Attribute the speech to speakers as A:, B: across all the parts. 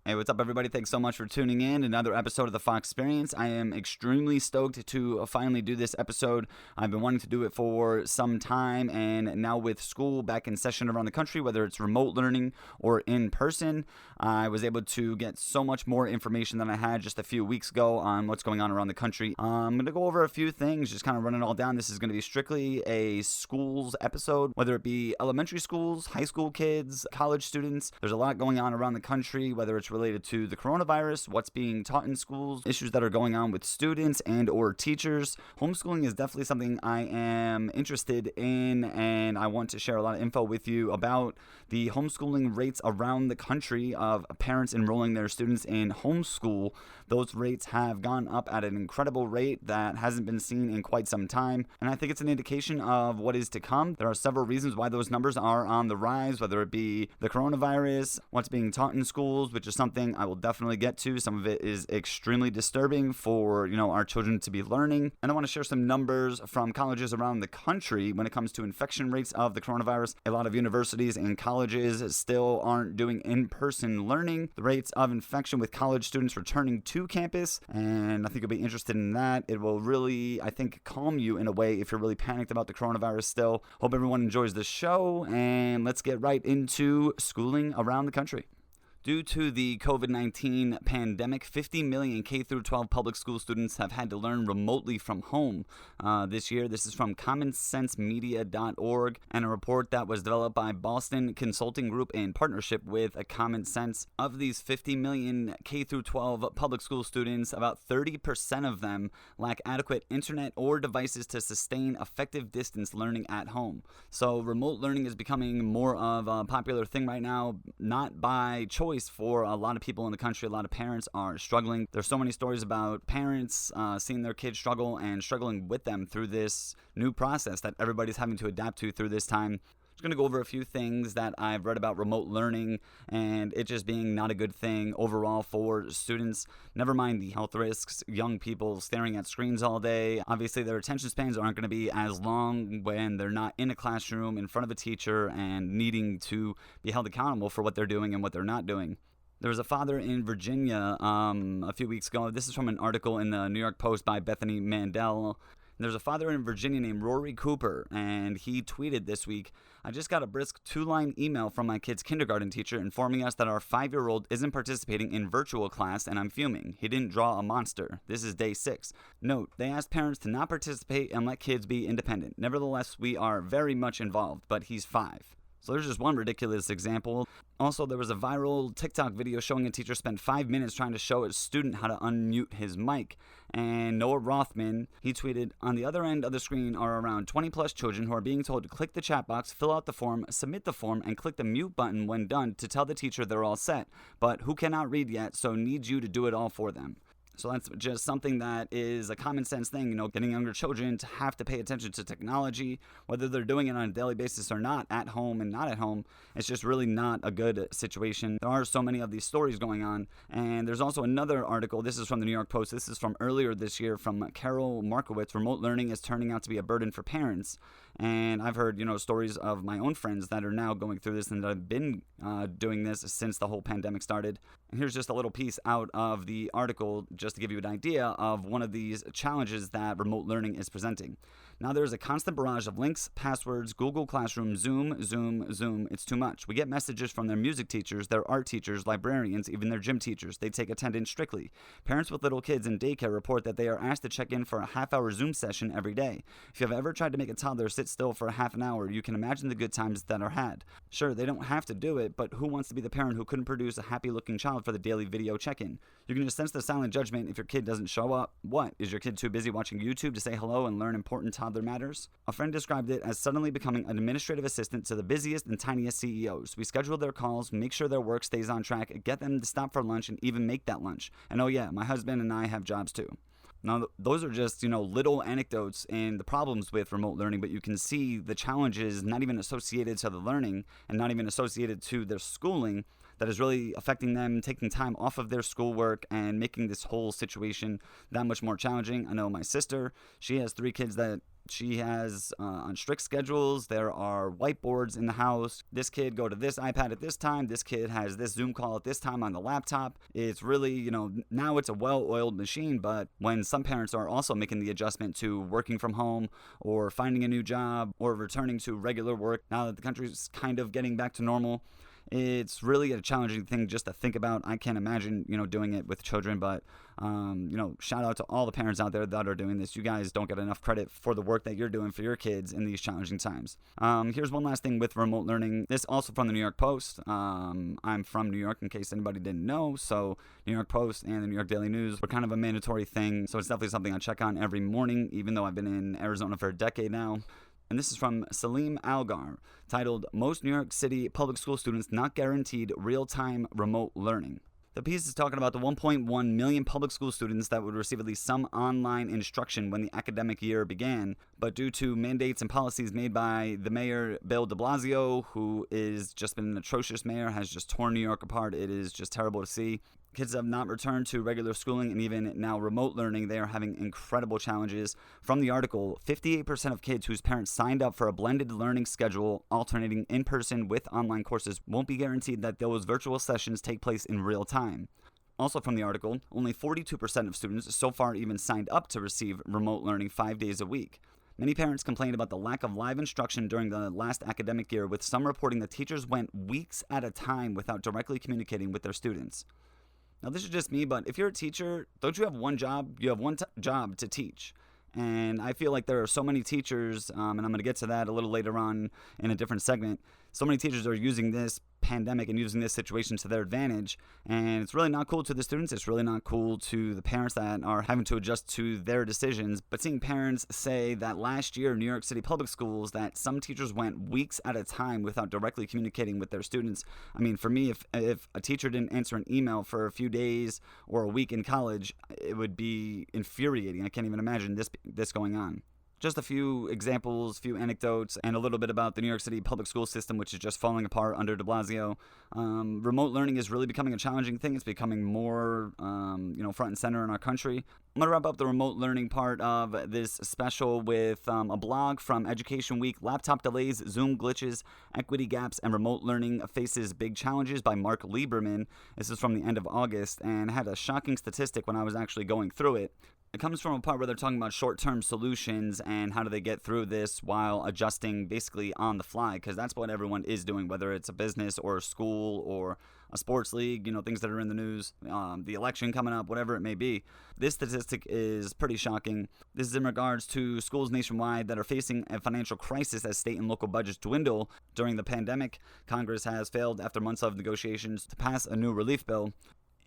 A: Hey, what's up, everybody? Thanks so much for tuning in. Another episode of the Fox Experience. I am extremely stoked to finally do this episode. I've been wanting to do it for some time, and now with school back in session around the country, whether it's remote learning or in person, I was able to get so much more information than I had just a few weeks ago on what's going on around the country. I'm going to go over a few things, just kind of run it all down. This is going to be strictly a schools episode, whether it be elementary schools, high school kids, college students. There's a lot going on around the country, whether it's related to the coronavirus, what's being taught in schools, issues that are going on with students and or teachers. Homeschooling is definitely something I am interested in, and I want to share a lot of info with you about the homeschooling rates around the country of parents enrolling their students in homeschool. Those rates have gone up at an incredible rate that hasn't been seen in quite some time, and I think it's an indication of what is to come. There are several reasons why those numbers are on the rise, whether it be the coronavirus, what's being taught in schools, which is something I will definitely get to. Some of it is extremely disturbing for, our children to be learning. And I want to share some numbers from colleges around the country when it comes to infection rates of the coronavirus. A lot of universities and colleges still aren't doing in-person learning. The rates of infection with college students returning to campus, and I think you'll be interested in that. It will really, I think, calm you in a way if you're really panicked about the coronavirus still. Hope everyone enjoys the show, and let's get right into schooling around the country. Due to the COVID-19 pandemic, 50 million K-12 public school students have had to learn remotely from home this year. This is from commonsensemedia.org and a report that was developed by Boston Consulting Group in partnership with Common Sense. Of these 50 million K-12 public school students, about 30% of them lack adequate internet or devices to sustain effective distance learning at home. So remote learning is becoming more of a popular thing right now, not by choice for a lot of people in the country. A lot of parents are struggling. There's so many stories about parents seeing their kids struggle and struggling with them through this new process that everybody's having to adapt to through this time. I'm just going to go over a few things that I've read about remote learning and it just being not a good thing overall for students. Never mind the health risks, young people staring at screens all day. Obviously, their attention spans aren't going to be as long when they're not in a classroom in front of a teacher and needing to be held accountable for what they're doing and what they're not doing. There was a father in Virginia a few weeks ago. This is from an article in the New York Post by Bethany Mandel. There's a father in Virginia named Rory Cooper, and he tweeted this week, "I just got a brisk 2-line email from my kid's kindergarten teacher informing us that our 5-year-old isn't participating in virtual class, and I'm fuming. He didn't draw a monster. This is day 6. Note, they asked parents to not participate and let kids be independent. Nevertheless, we are very much involved, but he's 5. So there's just one ridiculous example. Also, there was a viral TikTok video showing a teacher spent 5 minutes trying to show a student how to unmute his mic. And Noah Rothman, he tweeted, "On the other end of the screen are around 20 plus children who are being told to click the chat box, fill out the form, submit the form, and click the mute button when done to tell the teacher they're all set, but who cannot read yet, so needs you to do it all for them." So that's just something that is a common sense thing, getting younger children to have to pay attention to technology, whether they're doing it on a daily basis or not, at home and not at home. It's just really not a good situation. There are so many of these stories going on. And there's also another article. This is from the New York Post. This is from earlier this year from Carol Markowitz. Remote learning is turning out to be a burden for parents. And I've heard, stories of my own friends that are now going through this and that have been doing this since the whole pandemic started. And here's just a little piece out of the article just to give you an idea of one of these challenges that remote learning is presenting. Now there's a constant barrage of links, passwords, Google Classroom, Zoom. It's too much. We get messages from their music teachers, their art teachers, librarians, even their gym teachers. They take attendance strictly. Parents with little kids in daycare report that they are asked to check in for a half-hour Zoom session every day. If you have ever tried to make a toddler sit still for a half an hour, you can imagine the good times that are had. Sure, they don't have to do it, but who wants to be the parent who couldn't produce a happy-looking child for the daily video check-in? You can just sense the silent judgment if your kid doesn't show up. What? Is your kid too busy watching YouTube to say hello and learn important toddler matters? A friend described it as suddenly becoming an administrative assistant to the busiest and tiniest CEOs. We schedule their calls, make sure their work stays on track, get them to stop for lunch, and even make that lunch. And oh yeah, my husband and I have jobs too. Now, those are just, little anecdotes and the problems with remote learning, but you can see the challenges not even associated to the learning and not even associated to their schooling that is really affecting them, taking time off of their schoolwork and making this whole situation that much more challenging. I know my sister, she has 3 kids that she has on strict schedules. There are whiteboards in the house. This kid go to this iPad at this time. This kid has this Zoom call at this time on the laptop. It's really, now it's a well-oiled machine, but when some parents are also making the adjustment to working from home or finding a new job or returning to regular work, now that the country's kind of getting back to normal, it's really a challenging thing just to think about. I can't imagine, doing it with children, but, shout out to all the parents out there that are doing this. You guys don't get enough credit for the work that you're doing for your kids in these challenging times. Here's one last thing with remote learning. This also from the New York Post. I'm from New York, in case anybody didn't know. So New York Post and the New York Daily News were kind of a mandatory thing. So it's definitely something I check on every morning, even though I've been in Arizona for a decade now. And this is from Salim Algar, titled, "Most New York City Public School Students Not Guaranteed Real-Time Remote Learning." The piece is talking about the 1.1 million public school students that would receive at least some online instruction when the academic year began, but due to mandates and policies made by the mayor, Bill de Blasio, who is just been an atrocious mayor, has just torn New York apart. It is just terrible to see. Kids have not returned to regular schooling, and even now remote learning, they are having incredible challenges. From the article, 58% of kids whose parents signed up for a blended learning schedule alternating in-person with online courses won't be guaranteed that those virtual sessions take place in real time. Also from the article, only 42% of students so far even signed up to receive remote learning 5 days a week. Many parents complained about the lack of live instruction during the last academic year, with some reporting that teachers went weeks at a time without directly communicating with their students. Now, this is just me, but if you're a teacher, don't you have one job? You have one job to teach. And I feel like there are so many teachers, and I'm going to get to that a little later on in a different segment. So many teachers are using this pandemic and using this situation to their advantage, and it's really not cool to the students. It's really not cool to the parents that are having to adjust to their decisions. But seeing parents say that last year in New York City public schools that some teachers went weeks at a time without directly communicating with their students. I mean, for me, if a teacher didn't answer an email for a few days or a week in college, it would be infuriating. I can't even imagine this going on. Just a few examples, few anecdotes, and a little bit about the New York City public school system, which is just falling apart under de Blasio. Remote learning is really becoming a challenging thing. It's becoming more, front and center in our country. I'm going to wrap up the remote learning part of this special with a blog from Education Week, Laptop Delays, Zoom Glitches, Equity Gaps, and Remote Learning Faces Big Challenges by Mark Lieberman. This is from the end of August, and had a shocking statistic when I was actually going through it. It comes from a part where they're talking about short-term solutions and how do they get through this while adjusting basically on the fly, because that's what everyone is doing, whether it's a business or a school or a sports league, things that are in the news, the election coming up, whatever it may be. This statistic is pretty shocking. This is in regards to schools nationwide that are facing a financial crisis as state and local budgets dwindle during the pandemic. Congress has failed after months of negotiations to pass a new relief bill.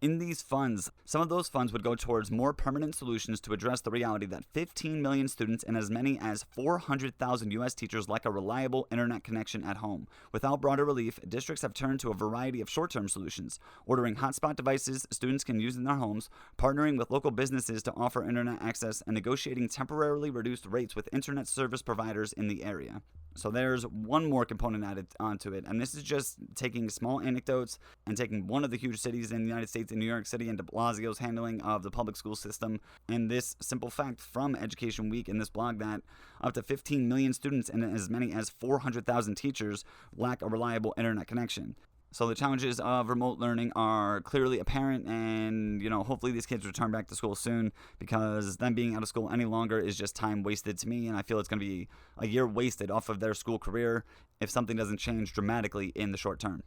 A: In these funds, some of those funds would go towards more permanent solutions to address the reality that 15 million students and as many as 400,000 U.S. teachers lack a reliable internet connection at home. Without broader relief, districts have turned to a variety of short-term solutions, ordering hotspot devices students can use in their homes, partnering with local businesses to offer internet access, and negotiating temporarily reduced rates with internet service providers in the area. So there's one more component added onto it, and this is just taking small anecdotes and taking one of the huge cities in the United States, in New York City, and de Blasio's handling of the public school system, and this simple fact from Education Week in this blog that up to 15 million students and as many as 400,000 teachers lack a reliable internet connection. So the challenges of remote learning are clearly apparent, and, hopefully these kids return back to school soon, because them being out of school any longer is just time wasted to me, and I feel it's going to be a year wasted off of their school career if something doesn't change dramatically in the short term.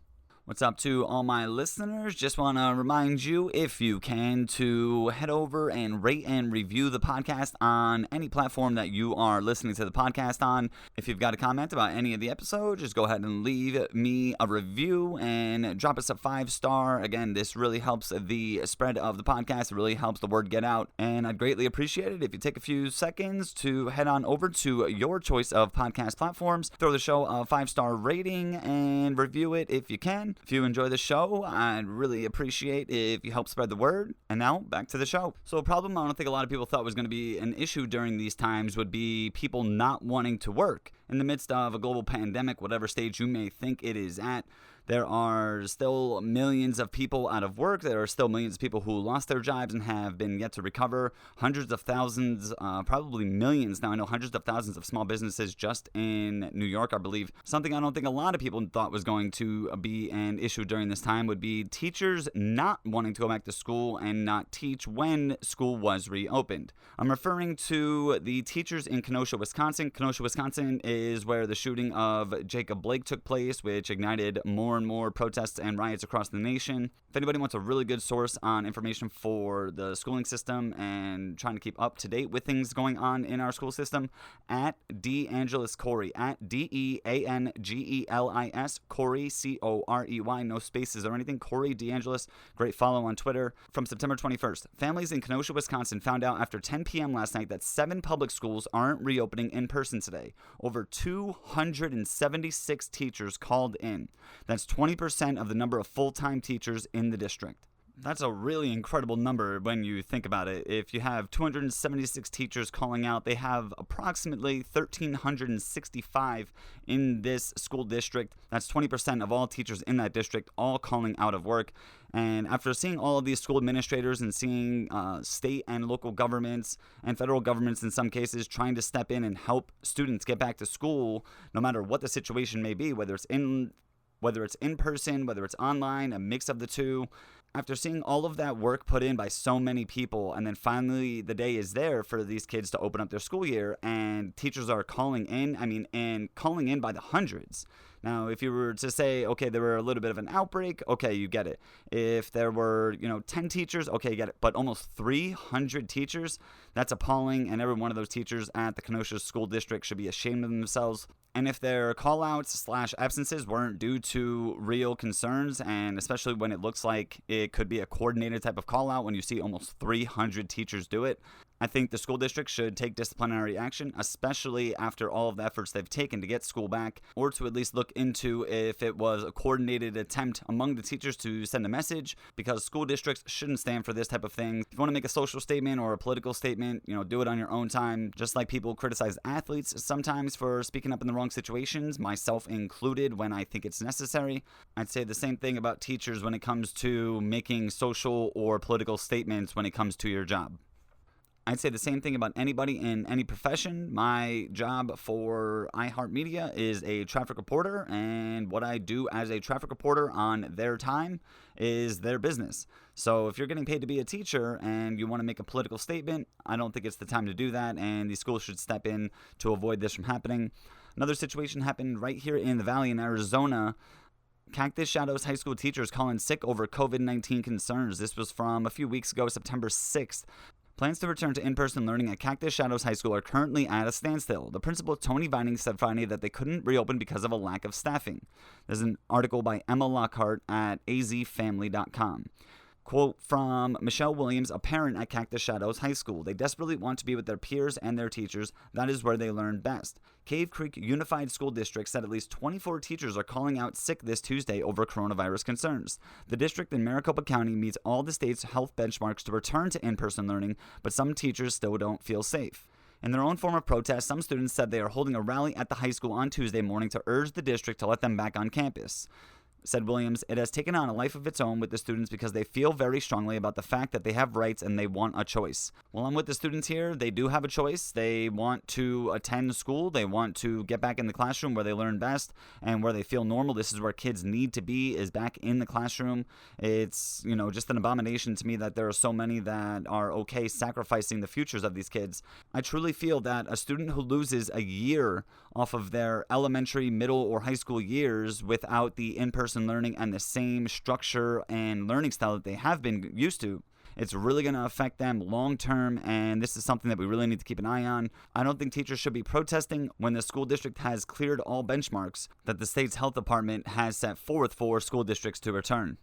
A: What's up to all my listeners? Just want to remind you, if you can, to head over and rate and review the podcast on any platform that you are listening to the podcast on. If you've got a comment about any of the episodes, just go ahead and leave me a review and drop us a 5-star. Again, this really helps the spread of the podcast. It really helps the word get out, and I'd greatly appreciate it if you take a few seconds to head on over to your choice of podcast platforms, throw the show a 5-star rating, and review it if you can. If you enjoy the show, I'd really appreciate if you help spread the word. And now, back to the show. So a problem I don't think a lot of people thought was going to be an issue during these times would be people not wanting to work. In the midst of a global pandemic, whatever stage you may think it is at, There are still millions of people out of work. There are still millions of people who lost their jobs and have been yet to recover. Hundreds of thousands, probably millions. Now, I know hundreds of thousands of small businesses just in New York, I believe. Something I don't think a lot of people thought was going to be an issue during this time would be teachers not wanting to go back to school and not teach when school was reopened. I'm referring to the teachers in Kenosha, Wisconsin. Kenosha, Wisconsin is where the shooting of Jacob Blake took place, which ignited more and more protests and riots across the nation. If anybody wants a really good source on information for the schooling system and trying to keep up to date with things going on in our school system, at DeAngelis Corey, at DeAngelis Corey, Corey, no spaces or anything. Corey DeAngelis, great follow on Twitter. From September 21st, families in Kenosha, Wisconsin found out after 10 p.m. last night that 7 public schools aren't reopening in person today. Over 276 teachers called in. That's 20% of the number of full-time teachers in the district. That's a really incredible number when you think about it. If you have 276 teachers calling out, they have approximately 1,365 in this school district. That's 20% of all teachers in that district all calling out of work. And after seeing all of these school administrators and seeing state and local governments and federal governments in some cases trying to step in and help students get back to school, no matter what the situation may be, whether it's in person, whether it's online, a mix of the two. After seeing all of that work put in by so many people, and then finally the day is there for these kids to open up their school year, and teachers are calling in by the hundreds. Now, if you were to say, okay, there were a little bit of an outbreak, okay, you get it. If there were, 10 teachers, okay, you get it. But almost 300 teachers, that's appalling, and every one of those teachers at the Kenosha School District should be ashamed of themselves. And if their call-outs/absences weren't due to real concerns, and especially when it looks like it could be a coordinated type of call-out when you see almost 300 teachers do it, I think the school district should take disciplinary action, especially after all of the efforts they've taken to get school back, or to at least look into if it was a coordinated attempt among the teachers to send a message, because school districts shouldn't stand for this type of thing. If you want to make a social statement or a political statement, do it on your own time. Just like people criticize athletes sometimes for speaking up in the wrong situations, myself included, when I think it's necessary. I'd say the same thing about teachers when it comes to making social or political statements when it comes to your job. I'd say the same thing about anybody in any profession. My job for iHeartMedia is a traffic reporter, and what I do as a traffic reporter on their time is their business. So if you're getting paid to be a teacher and you want to make a political statement, I don't think it's the time to do that, and the schools should step in to avoid this from happening. Another situation happened right here in the Valley in Arizona. Cactus Shadows high school teachers calling sick over COVID-19 concerns. This was from a few weeks ago, September 6th. Plans to return to in-person learning at Cactus Shadows High School are currently at a standstill. The principal, Tony Vining, said Friday that they couldn't reopen because of a lack of staffing. There's an article by Emma Lockhart at azfamily.com. Quote from Michelle Williams, a parent at Cactus Shadows High School. They desperately want to be with their peers and their teachers. That is where they learn best. Cave Creek Unified School District said at least 24 teachers are calling out sick this Tuesday over coronavirus concerns. The district in Maricopa County meets all the state's health benchmarks to return to in-person learning, but some teachers still don't feel safe. In their own form of protest, some students said they are holding a rally at the high school on Tuesday morning to urge the district to let them back on campus. Said Williams, it has taken on a life of its own with the students because they feel very strongly about the fact that they have rights and they want a choice. Well, I'm with the students here. They do have a choice. They want to attend school. They want to get back in the classroom where they learn best and where they feel normal. This is where kids need to be, is back in the classroom. It's, just an abomination to me that there are so many that are okay sacrificing the futures of these kids. I truly feel that a student who loses a year off of their elementary, middle, or high school years without the in-person learning and the same structure and learning style that they have been used to, it's really going to affect them long term, and this is something that we really need to keep an eye on. I don't think teachers should be protesting when the school district has cleared all benchmarks that the state's health department has set forth for school districts to return.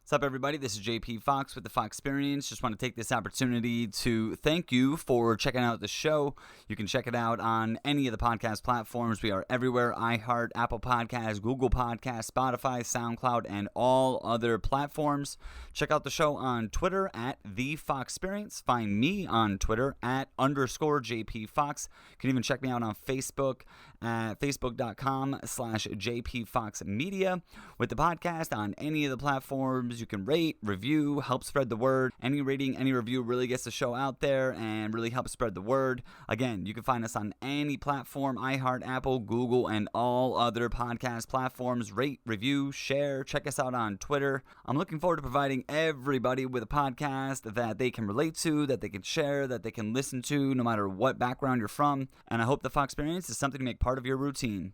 A: What's up, everybody? This is JP Fox with the Fox Experience. Just want to take this opportunity to thank you for checking out the show. You can check it out on any of the podcast platforms. We are everywhere: iHeart, Apple Podcasts, Google Podcasts, Spotify, SoundCloud, and all other platforms. Check out the show on Twitter at The Fox Experience. Find me on Twitter at _JP Fox. You can even check me out on Facebook at facebook.com/jpfoxmedia. With the podcast on any of the platforms, you can rate, review, help spread the word. Any rating, any review really gets the show out there and really helps spread the word. Again, you can find us on any platform, iHeart, Apple, Google, and all other podcast platforms. Rate, review, share. Check us out on Twitter. I'm looking forward to providing everybody with a podcast that they can relate to, that they can share, that they can listen to, no matter what background you're from. And I hope the Fox experience is something to make part of your routine.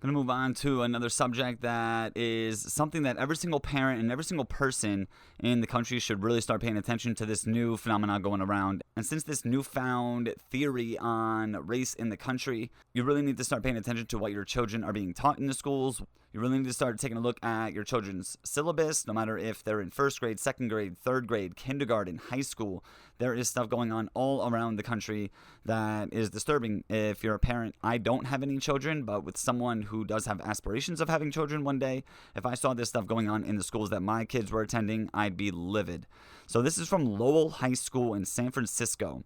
A: I'm going to move on to another subject that is something that every single parent and every single person in the country should really start paying attention to, this new phenomenon going around. And since this newfound theory on race in the country, you really need to start paying attention to what your children are being taught in the schools. You really need to start taking a look at your children's syllabus, no matter if they're in first grade, second grade, third grade, kindergarten, high school. There is stuff going on all around the country that is disturbing. If you're a parent, I don't have any children, but with someone who does have aspirations of having children one day, if I saw this stuff going on in the schools that my kids were attending, I'd be livid. So this is from Lowell High School in San Francisco.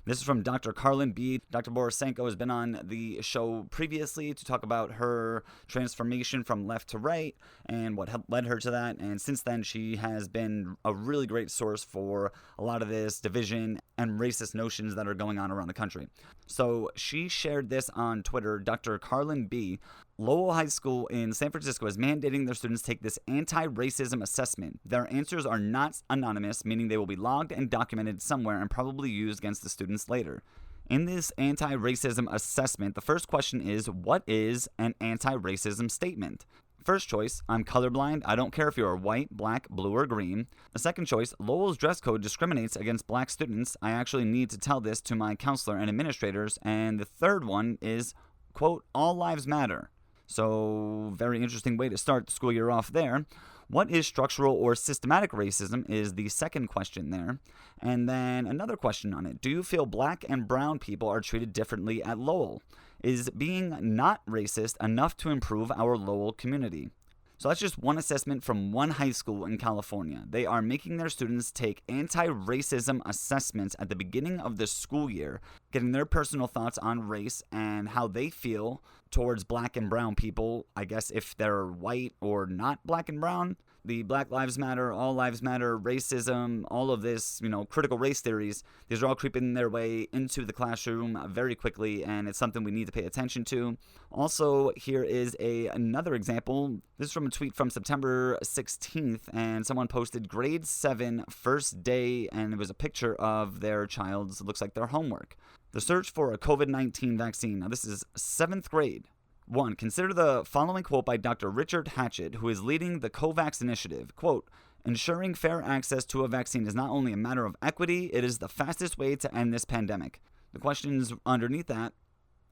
A: This is from Dr. Carlin B. Dr. Borisenko has been on the show previously to talk about her transformation from left to right and what led her to that. And since then, she has been a really great source for a lot of this division and racist notions that are going on around the country. So she shared this on Twitter. Dr. Carlin B. Lowell High School in San Francisco is mandating their students take this anti-racism assessment. Their answers are not anonymous, meaning they will be logged and documented somewhere and probably used against the students later. In this anti-racism assessment, the first question is, what is an anti-racism statement? First choice, I'm colorblind. I don't care if you're white, black, blue, or green. The second choice, Lowell's dress code discriminates against black students. I actually need to tell this to my counselor and administrators. And the third one is, quote, all lives matter. So, very interesting way to start the school year off there. What is structural or systematic racism is the second question there. And then another question on it. Do you feel black and brown people are treated differently at Lowell? Is being not racist enough to improve our Lowell community? So that's just one assessment from one high school in California. They are making their students take anti-racism assessments at the beginning of the school year, getting their personal thoughts on race and how they feel towards black and brown people. I guess if they're white or not black and brown. The Black Lives Matter, All Lives Matter, racism, all of this, critical race theories, these are all creeping their way into the classroom very quickly, and it's something we need to pay attention to. Also, here is another example. This is from a tweet from September 16th, and someone posted grade 7 first day, and it was a picture of their child's, looks like their homework. The search for a COVID-19 vaccine. Now, this is 7th grade. 1. Consider the following quote by Dr. Richard Hatchett, who is leading the COVAX initiative. Quote, ensuring fair access to a vaccine is not only a matter of equity, it is the fastest way to end this pandemic. The questions underneath that.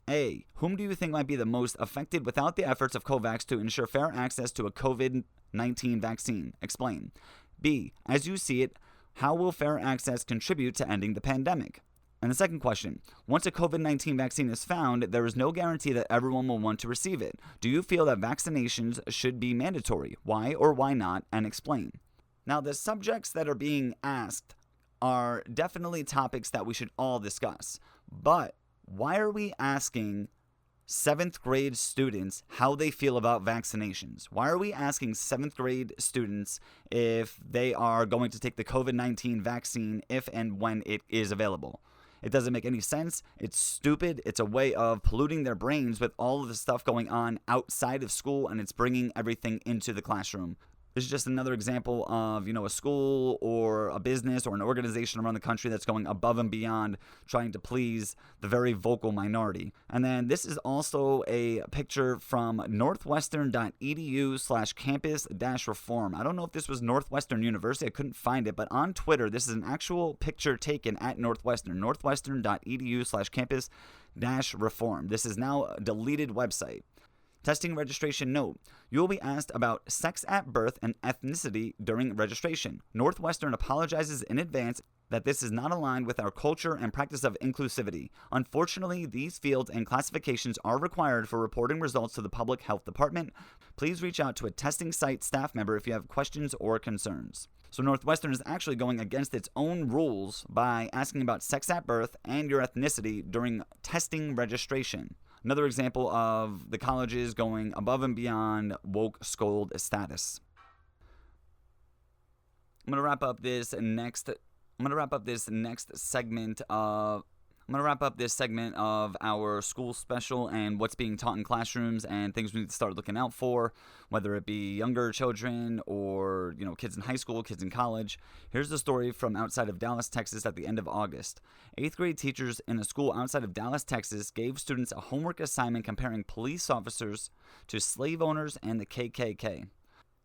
A: A. Whom do you think might be the most affected without the efforts of COVAX to ensure fair access to a COVID-19 vaccine? Explain. B. As you see it, how will fair access contribute to ending the pandemic? And the second question, once a COVID-19 vaccine is found, there is no guarantee that everyone will want to receive it. Do you feel that vaccinations should be mandatory? Why or why not? And explain. Now, the subjects that are being asked are definitely topics that we should all discuss. But why are we asking 7th grade students how they feel about vaccinations? Why are we asking 7th grade students if they are going to take the COVID-19 vaccine if and when it is available? It doesn't make any sense. It's stupid. It's a way of polluting their brains with all of the stuff going on outside of school, and it's bringing everything into the classroom. This is just another example of, a school or a business or an organization around the country that's going above and beyond trying to please the very vocal minority. And then this is also a picture from northwestern.edu/campus-reform. I don't know if this was Northwestern University. I couldn't find it, but on Twitter, this is an actual picture taken at Northwestern, northwestern.edu/campus-reform. This is now a deleted website. Testing registration note. You will be asked about sex at birth and ethnicity during registration. Northwestern apologizes in advance that this is not aligned with our culture and practice of inclusivity. Unfortunately, these fields and classifications are required for reporting results to the Public Health Department. Please reach out to a testing site staff member if you have questions or concerns. So Northwestern is actually going against its own rules by asking about sex at birth and your ethnicity during testing registration. Another example of the colleges going above and beyond woke scold status. I'm gonna wrap up this next segment of our school special and what's being taught in classrooms and things we need to start looking out for, whether it be younger children or, kids in high school, kids in college. Here's the story from outside of Dallas, Texas at the end of August. 8th grade teachers in a school outside of Dallas, Texas gave students a homework assignment comparing police officers to slave owners and the KKK.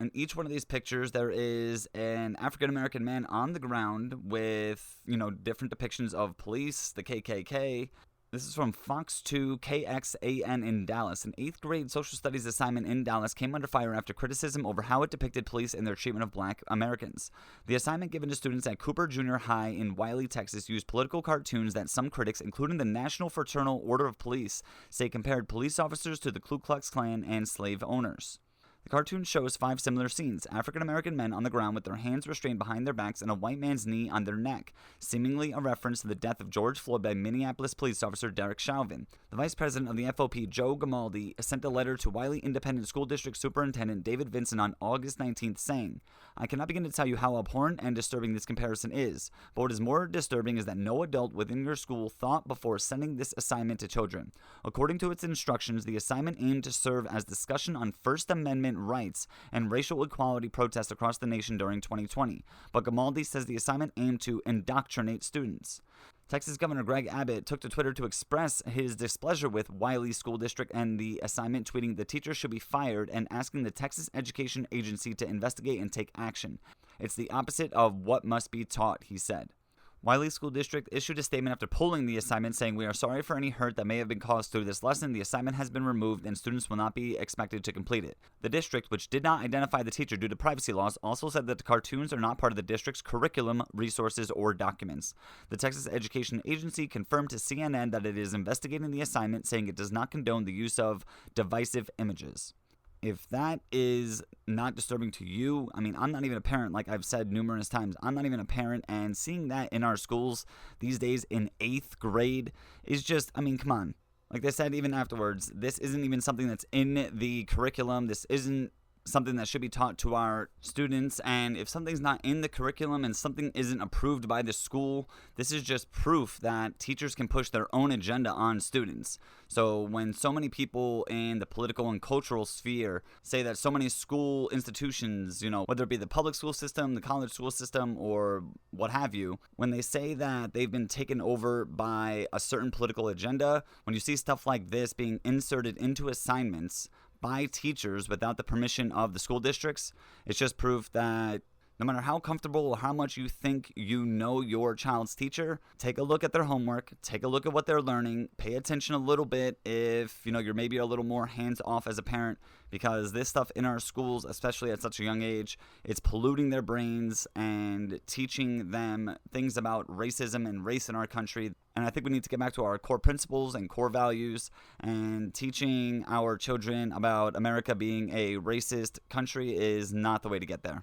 A: In each one of these pictures, there is an African-American man on the ground with, different depictions of police, the KKK. This is from Fox 2 KXAN in Dallas. An 8th grade social studies assignment in Dallas came under fire after criticism over how it depicted police and their treatment of black Americans. The assignment given to students at Cooper Junior High in Wiley, Texas, used political cartoons that some critics, including the National Fraternal Order of Police, say compared police officers to the Ku Klux Klan and slave owners. The cartoon shows 5 similar scenes: African-American men on the ground with their hands restrained behind their backs and a white man's knee on their neck, seemingly a reference to the death of George Floyd by Minneapolis police officer Derek Chauvin. The vice president of the FOP, Joe Grimaldi, sent a letter to Wiley Independent School District Superintendent David Vincent on August 19th saying, "I cannot begin to tell you how abhorrent and disturbing this comparison is, but what is more disturbing is that no adult within your school thought before sending this assignment to children. According to its instructions, the assignment aimed to serve as discussion on First Amendment rights and racial equality protests across the nation during 2020. But Grimaldi says the assignment aimed to indoctrinate students." Texas Governor Greg Abbott took to Twitter to express his displeasure with Wiley School District and the assignment, tweeting, "The teacher should be fired," and asking the Texas Education Agency to investigate and take action. "It's the opposite of what must be taught," he said. Wiley School District issued a statement after pulling the assignment saying, "We are sorry for any hurt that may have been caused through this lesson. The assignment has been removed and students will not be expected to complete it." The district, which did not identify the teacher due to privacy laws, also said that the cartoons are not part of the district's curriculum, resources, or documents. The Texas Education Agency confirmed to CNN that it is investigating the assignment, saying it does not condone the use of divisive images. If that is not disturbing to you, I'm not even a parent, like I've said numerous times. I'm not even a parent, and seeing that in our schools these days in 8th grade is just, come on. Like they said even afterwards, this isn't even something that's in the curriculum. This isn't something that should be taught to our students, and if something's not in the curriculum and something isn't approved by the school, this is just proof that teachers can push their own agenda on students. So when so many people in the political and cultural sphere say that so many school institutions, whether it be the public school system, the college school system, or what have you, when they say that they've been taken over by a certain political agenda, when you see stuff like this being inserted into assignments by teachers without the permission of the school districts, it's just proof that no matter how comfortable or how much you think you know your child's teacher, take a look at their homework, take a look at what they're learning, pay attention a little bit if, you're maybe a little more hands-off as a parent, because this stuff in our schools, especially at such a young age, it's polluting their brains and teaching them things about racism and race in our country. And I think we need to get back to our core principles and core values, and teaching our children about America being a racist country is not the way to get there.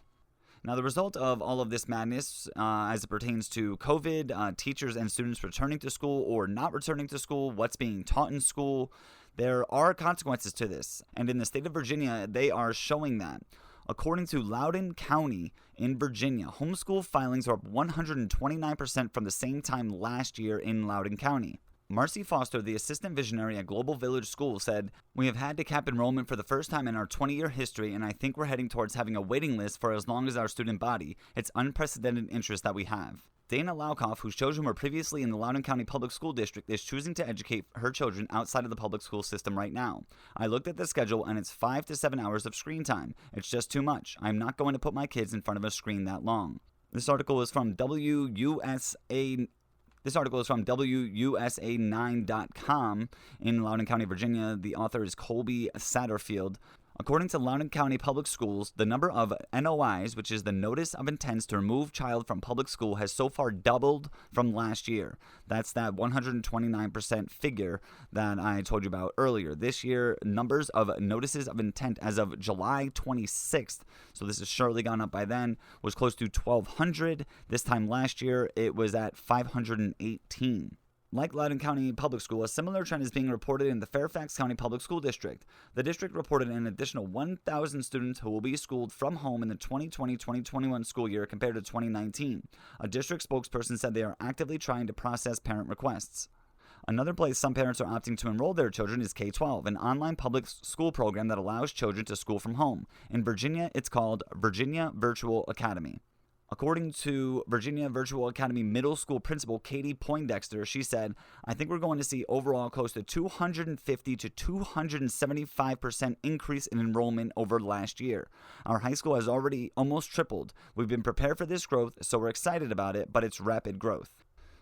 A: Now, the result of all of this madness as it pertains to COVID, teachers and students returning to school or not returning to school, what's being taught in school, there are consequences to this. And in the state of Virginia, they are showing that. According to Loudoun County in Virginia, homeschool filings are up 129% from the same time last year in Loudoun County. Marcy Foster, the assistant visionary at Global Village School, said, "We have had to cap enrollment for the first time in our 20-year history, and I think we're heading towards having a waiting list for as long as our student body. It's unprecedented interest that we have." Dana Laukoff, whose children were previously in the Loudoun County Public School District, is choosing to educate her children outside of the public school system right now. "I looked at the schedule, and it's 5 to 7 hours of screen time. It's just too much. I'm not going to put my kids in front of a screen that long." This article is from WUSA9.com in Loudoun County, Virginia. The author is Colby Satterfield. According to Loudoun County Public Schools, the number of NOIs, which is the Notice of Intents to Remove Child from Public School, has so far doubled from last year. That's that 129% figure that I told you about earlier. This year, numbers of notices of intent as of July 26th, so this has surely gone up by then, was close to 1,200. This time last year, it was at 518. Like Loudoun County Public School, a similar trend is being reported in the Fairfax County Public School District. The district reported an additional 1,000 students who will be schooled from home in the 2020-2021 school year compared to 2019. A district spokesperson said they are actively trying to process parent requests. Another place some parents are opting to enroll their children is K-12, an online public school program that allows children to school from home. In Virginia, it's called Virginia Virtual Academy. According to Virginia Virtual Academy Middle School Principal Katie Poindexter, she said, "I think we're going to see overall close to 250 to 275% increase in enrollment over last year. Our high school has already almost tripled. We've been prepared for this growth, so we're excited about it, but it's rapid growth."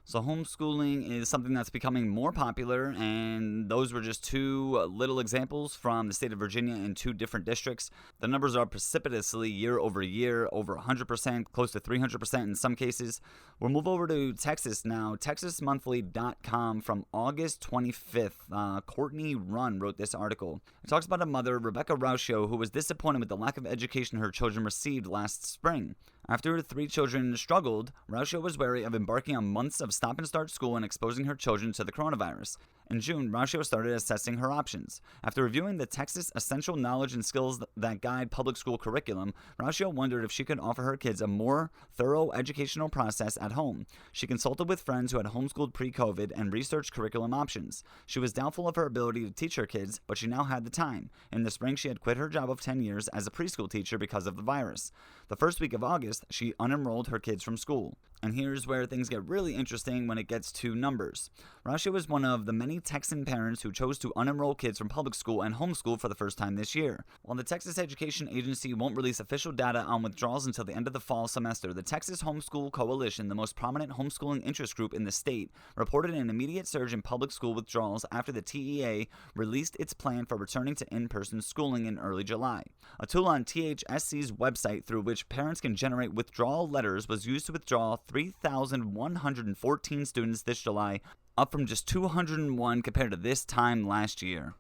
A: So homeschooling is something that's becoming more popular, and those were just two little examples from the state of Virginia in two different districts. The numbers are precipitously year over year, over 100%, close to 300% in some cases. We'll move over to Texas now. TexasMonthly.com from August 25th. Courtney Runn wrote this article. It talks about a mother, Rebecca Rauscho, who was disappointed with the lack of education her children received last spring. After her 3 children struggled, Rauscho was wary of embarking on months of stop-and-start school and exposing her children to the coronavirus. In June, Rauscho started assessing her options. After reviewing the Texas Essential Knowledge and Skills that Guide public school curriculum, Rauscho wondered if she could offer her kids a more thorough educational process at home. She consulted with friends who had homeschooled pre-COVID and researched curriculum options. She was doubtful of her ability to teach her kids, but she now had the time. In the spring, she had quit her job of 10 years as a preschool teacher because of the virus. The first week of August, she unenrolled her kids from school. And here's where things get really interesting when it gets to numbers. Rauscho was one of the many Texan parents who chose to unenroll kids from public school and homeschool for the first time this year. While the Texas Education Agency won't release official data on withdrawals until the end of the fall semester, the Texas Homeschool Coalition, the most prominent homeschooling interest group in the state, reported an immediate surge in public school withdrawals after the TEA released its plan for returning to in-person schooling in early July. A tool on THSC's website through which parents can generate withdrawal letters was used to withdraw 3,114 students this July, up from just 201 compared to this time last year.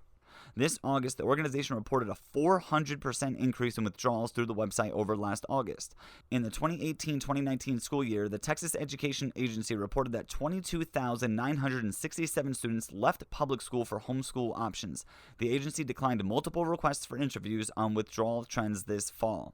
A: This August, the organization reported a 400% increase in withdrawals through the website over last August. In the 2018-2019 school year, the Texas Education Agency reported that 22,967 students left public school for homeschool options. The agency declined multiple requests for interviews on withdrawal trends this fall.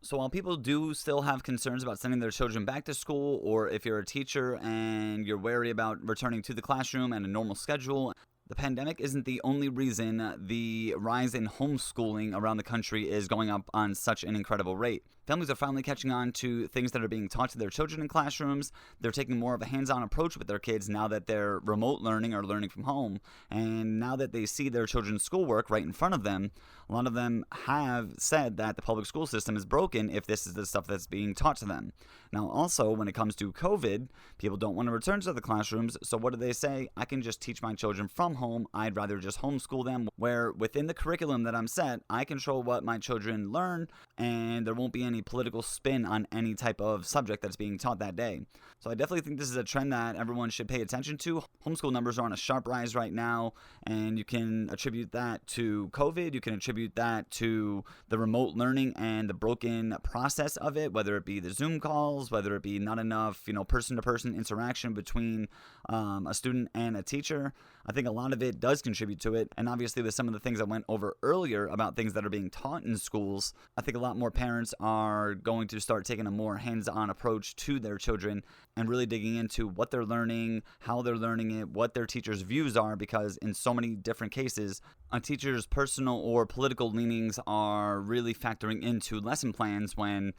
A: So while people do still have concerns about sending their children back to school, or if you're a teacher and you're wary about returning to the classroom and a normal schedule, the pandemic isn't the only reason the rise in homeschooling around the country is going up on such an incredible rate. Families are finally catching on to things that are being taught to their children in classrooms. They're taking more of a hands-on approach with their kids now that they're remote learning or learning from home. And now that they see their children's schoolwork right in front of them, a lot of them have said that the public school system is broken if this is the stuff that's being taught to them. Now, also, when it comes to COVID, people don't want to return to the classrooms. So what do they say? I can just teach my children from home. I'd rather just homeschool them, where within the curriculum that I'm set, I control what my children learn, and there won't be any political spin on any type of subject that's being taught that day. So I definitely think this is a trend that everyone should pay attention to. Homeschool numbers are on a sharp rise right now, and you can attribute that to COVID. You can attribute that to the remote learning and the broken process of it, whether it be the Zoom calls, whether it be not enough, person-to-person interaction between a student and a teacher. I think a lot of it does contribute to it. And obviously with some of the things I went over earlier about things that are being taught in schools, I think a lot more parents are going to start taking a more hands-on approach to their children and really digging into what they're learning, how they're learning it, what their teachers' views are, because in so many different cases, a teacher's personal or political leanings are really factoring into lesson plans. When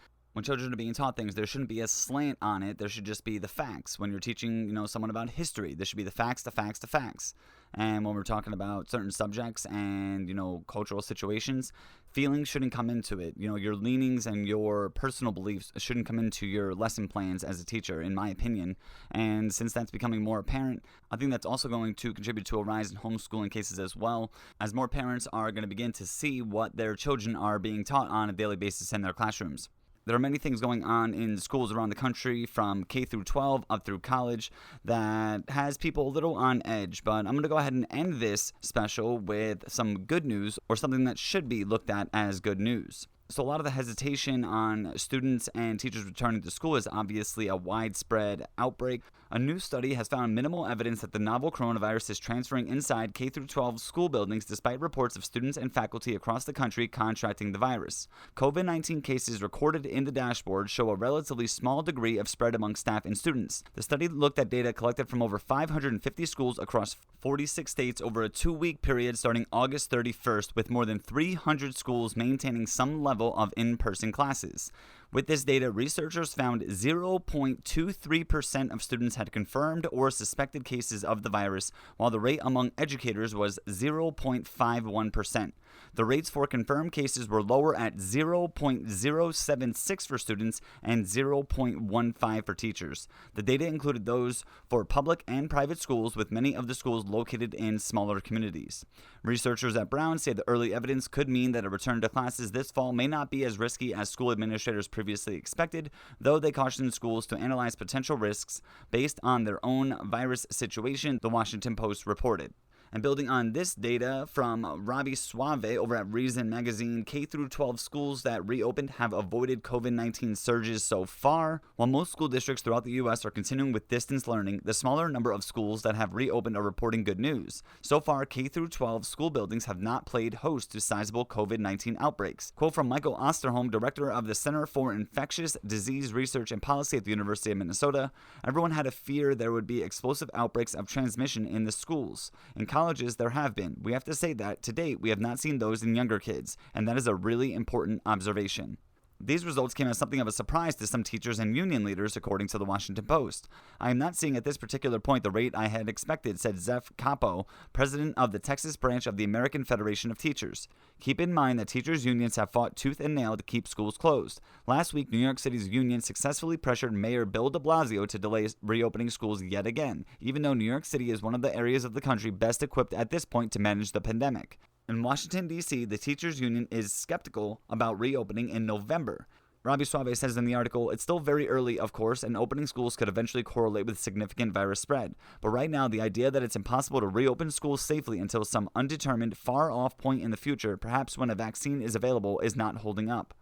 A: children are being taught things, there shouldn't be a slant on it. There should just be the facts. When you're teaching, someone about history, there should be the facts, the facts, the facts. And when we're talking about certain subjects and, cultural situations, feelings shouldn't come into it. Your leanings and your personal beliefs shouldn't come into your lesson plans as a teacher, in my opinion. And since that's becoming more apparent, I think that's also going to contribute to a rise in homeschooling cases as well, as more parents are going to begin to see what their children are being taught on a daily basis in their classrooms. There are many things going on in schools around the country, from K through 12 up through college, that has people a little on edge. But I'm going to go ahead and end this special with some good news, or something that should be looked at as good news. So a lot of the hesitation on students and teachers returning to school is obviously a widespread outbreak. A new study has found minimal evidence that the novel coronavirus is transferring inside K-12 school buildings despite reports of students and faculty across the country contracting the virus. COVID-19 cases recorded in the dashboard show a relatively small degree of spread among staff and students. The study looked at data collected from over 550 schools across 46 states over a 2-week period starting August 31st, with more than 300 schools maintaining some level of in-person classes. With this data, researchers found 0.23% of students had confirmed or suspected cases of the virus, while the rate among educators was 0.51%. The rates for confirmed cases were lower at 0.076 for students and 0.15 for teachers. The data included those for public and private schools, with many of the schools located in smaller communities. Researchers at Brown say the early evidence could mean that a return to classes this fall may not be as risky as school administrators previously expected, though they cautioned schools to analyze potential risks based on their own virus situation, the Washington Post reported. And building on this data from Robbie Suave over at Reason Magazine, K-12 schools that reopened have avoided COVID-19 surges so far. While most school districts throughout the U.S. are continuing with distance learning, the smaller number of schools that have reopened are reporting good news. So far, K-12 school buildings have not played host to sizable COVID-19 outbreaks. Quote from Michael Osterholm, director of the Center for Infectious Disease Research and Policy at the University of Minnesota, everyone had a fear there would be explosive outbreaks of transmission in the schools. In colleges, there have been. We have to say that to date, we have not seen those in younger kids, and that is a really important observation. These results came as something of a surprise to some teachers and union leaders, according to the Washington Post. I am not seeing at this particular point the rate I had expected, said Zeph Capo, president of the Texas branch of the American Federation of Teachers. Keep in mind that teachers' unions have fought tooth and nail to keep schools closed. Last week, New York City's union successfully pressured Mayor Bill de Blasio to delay reopening schools yet again, even though New York City is one of the areas of the country best equipped at this point to manage the pandemic. In Washington, D.C., the teachers' union is skeptical about reopening in November. Robbie Suave says in the article, it's still very early, of course, and opening schools could eventually correlate with significant virus spread. But right now, the idea that it's impossible to reopen schools safely until some undetermined, far-off point in the future, perhaps when a vaccine is available, is not holding up.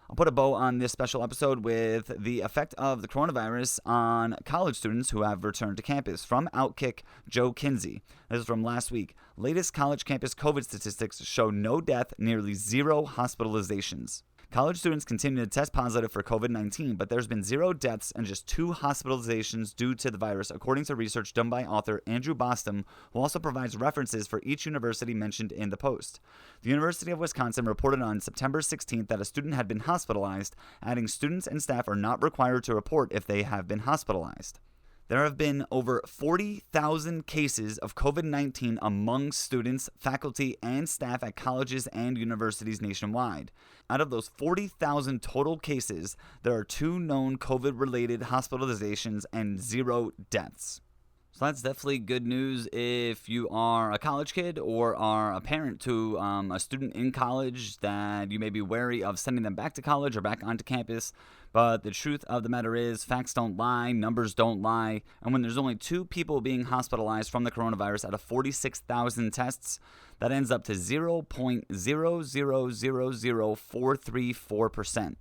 A: I'll put a bow on this special episode with the effect of the coronavirus on college students who have returned to campus. From Outkick, Joe Kinsey. This is from last week. Latest college campus COVID statistics show no death, nearly zero hospitalizations. College students continue to test positive for COVID-19, but there's been 0 deaths and just 2 hospitalizations due to the virus, according to research done by author Andrew Bostom, who also provides references for each university mentioned in the post. The University of Wisconsin reported on September 16th that a student had been hospitalized, adding students and staff are not required to report if they have been hospitalized. There have been over 40,000 cases of COVID-19 among students, faculty, and staff at colleges and universities nationwide. Out of those 40,000 total cases, there are 2 known COVID-related hospitalizations and 0 deaths. So that's definitely good news if you are a college kid or are a parent to a student in college that you may be wary of sending them back to college or back onto campus. But the truth of the matter is, facts don't lie, numbers don't lie. And when there's only 2 people being hospitalized from the coronavirus out of 46,000 tests, that ends up to 0.0000434%.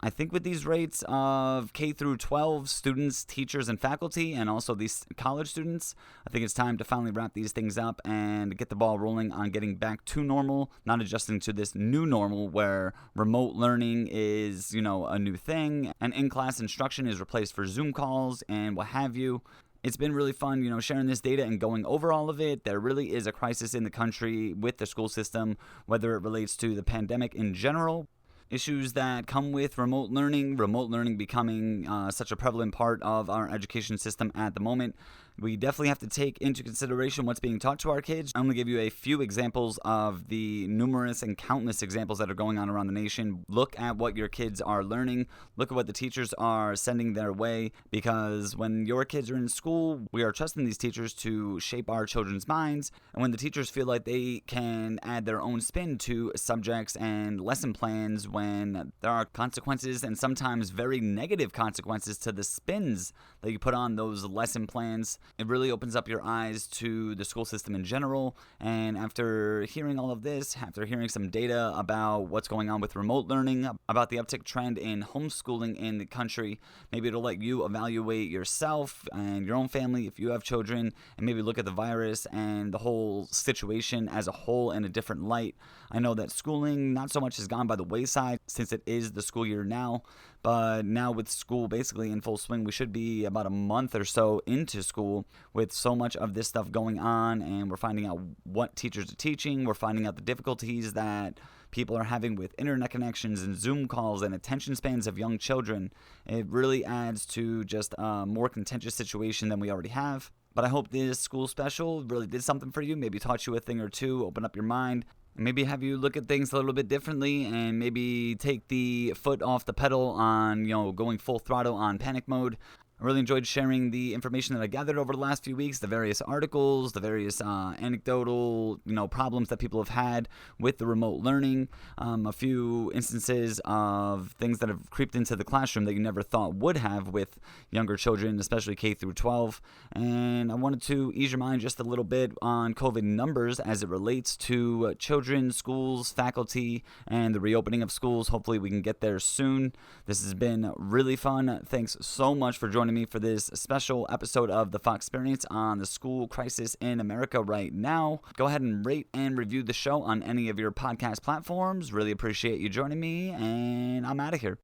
A: I think with these rates of K through 12 students, teachers, and faculty, and also these college students, I think it's time to finally wrap these things up and get the ball rolling on getting back to normal, not adjusting to this new normal where remote learning is, a new thing, and in-class instruction is replaced for Zoom calls and what have you. It's been really fun, sharing this data and going over all of it. There really is a crisis in the country with the school system, whether it relates to the pandemic in general, issues that come with remote learning becoming such a prevalent part of our education system at the moment. We definitely have to take into consideration what's being taught to our kids. I'm going to give you a few examples of the numerous and countless examples that are going on around the nation. Look at what your kids are learning. Look at what the teachers are sending their way, because when your kids are in school, we are trusting these teachers to shape our children's minds. And when the teachers feel like they can add their own spin to subjects and lesson plans, when there are consequences and sometimes very negative consequences to the spins that you put on those lesson plans, It really opens up your eyes to the school system in general. And after hearing all of this, after hearing some data about what's going on with remote learning, about the uptick trend in homeschooling in the country, maybe it'll let you evaluate yourself and your own family if you have children, and maybe look at the virus and the whole situation as a whole in a different light. I know that schooling not so much has gone by the wayside since it is the school year now, but now with school basically in full swing, we should be about a month or so into school with so much of this stuff going on, and we're finding out what teachers are teaching. We're finding out the difficulties that people are having with internet connections and Zoom calls and attention spans of young children. It really adds to just a more contentious situation than we already have. But I hope this school special really did something for you, maybe taught you a thing or two, open up your mind, maybe have you look at things a little bit differently, and maybe take the foot off the pedal on, going full throttle on panic mode. I really enjoyed sharing the information that I gathered over the last few weeks, the various articles, the various anecdotal, problems that people have had with the remote learning, a few instances of things that have creeped into the classroom that you never thought would have with younger children, especially K through 12. And I wanted to ease your mind just a little bit on COVID numbers as it relates to children, schools, faculty, and the reopening of schools. Hopefully we can get there soon. This has been really fun. Thanks so much for joining me for this special episode of the Fox Experience on the school crisis in America right now. Go ahead and rate and review the show on any of your podcast platforms. Really appreciate you joining me, and I'm out of here.